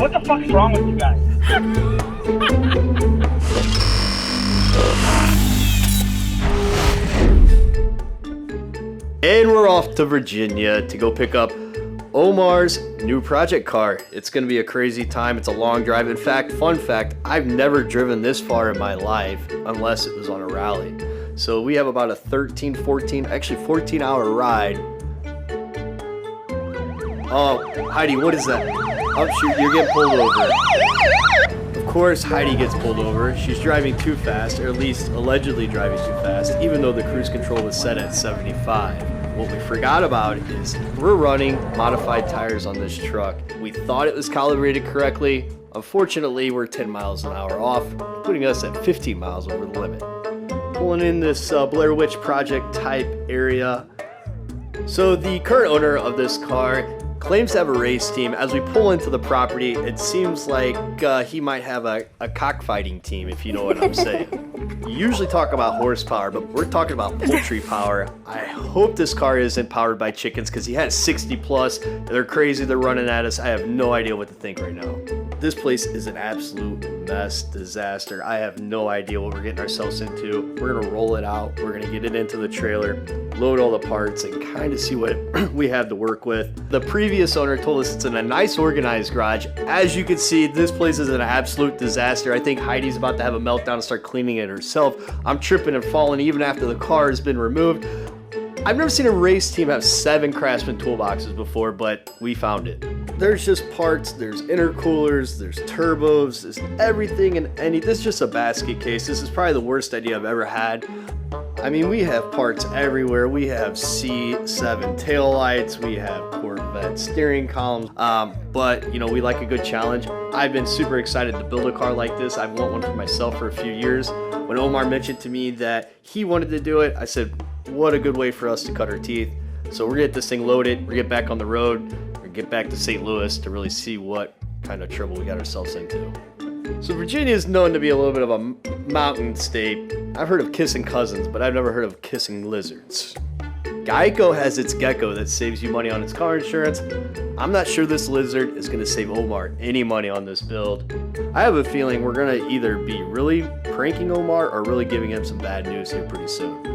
What the fuck's wrong with you guys? And we're off to Virginia to go pick up Omar's new project car. It's gonna be a crazy time. It's a long drive. In fact, fun fact, I've never driven this far in my life unless it was on a rally. So we have about a 14 hour ride. Oh, Heidi, what is that? Oh shoot, you're getting pulled over. Of course, Heidi gets pulled over. She's driving too fast, or at least allegedly driving too fast, even though the cruise control was set at 75. What we forgot about is we're running modified tires on this truck. We thought it was calibrated correctly. Unfortunately, we're 10 miles an hour off, putting us at 15 miles over the limit. Pulling in this Blair Witch Project type area. So the current owner of this car claims to have a race team. As we pull into the property, it seems like he might have a cockfighting team, if you know what I'm saying. You usually talk about horsepower, but we're talking about poultry power. I hope this car isn't powered by chickens because he has 60 plus. They're crazy, they're running at us. I have no idea what to think right now. This place is an absolute mess, disaster. I have no idea what we're getting ourselves into. We're gonna roll it out. We're gonna get it into the trailer, load all the parts, and kind of see what we have to work with. The previous owner told us it's in a nice organized garage. As you can see, this place is an absolute disaster. I think Heidi's about to have a meltdown and start cleaning it herself. I'm tripping and falling even after the car has been removed. I've never seen a race team have 7 Craftsman toolboxes before, but we found it. There's just parts, there's intercoolers, there's turbos, there's everything and any. This is just a basket case. This is probably the worst idea I've ever had. I mean, we have parts everywhere. We have C7 taillights, we have Corvette steering columns, but you know, we like a good challenge. I've been super excited to build a car like this. I've wanted one for myself for a few years. When Omar mentioned to me that he wanted to do it, I said, what a good way for us to cut our teeth. So we're gonna get this thing loaded, we're gonna get back on the road, we're gonna get back to St. Louis to really see what kind of trouble we got ourselves into. So Virginia is known to be a little bit of a mountain state. I've heard of kissing cousins, but I've never heard of kissing lizards. Geico has its gecko that saves you money on its car insurance. I'm not sure this lizard is gonna save Omar any money on this build. I have a feeling we're gonna either be really pranking Omar or really giving him some bad news here pretty soon.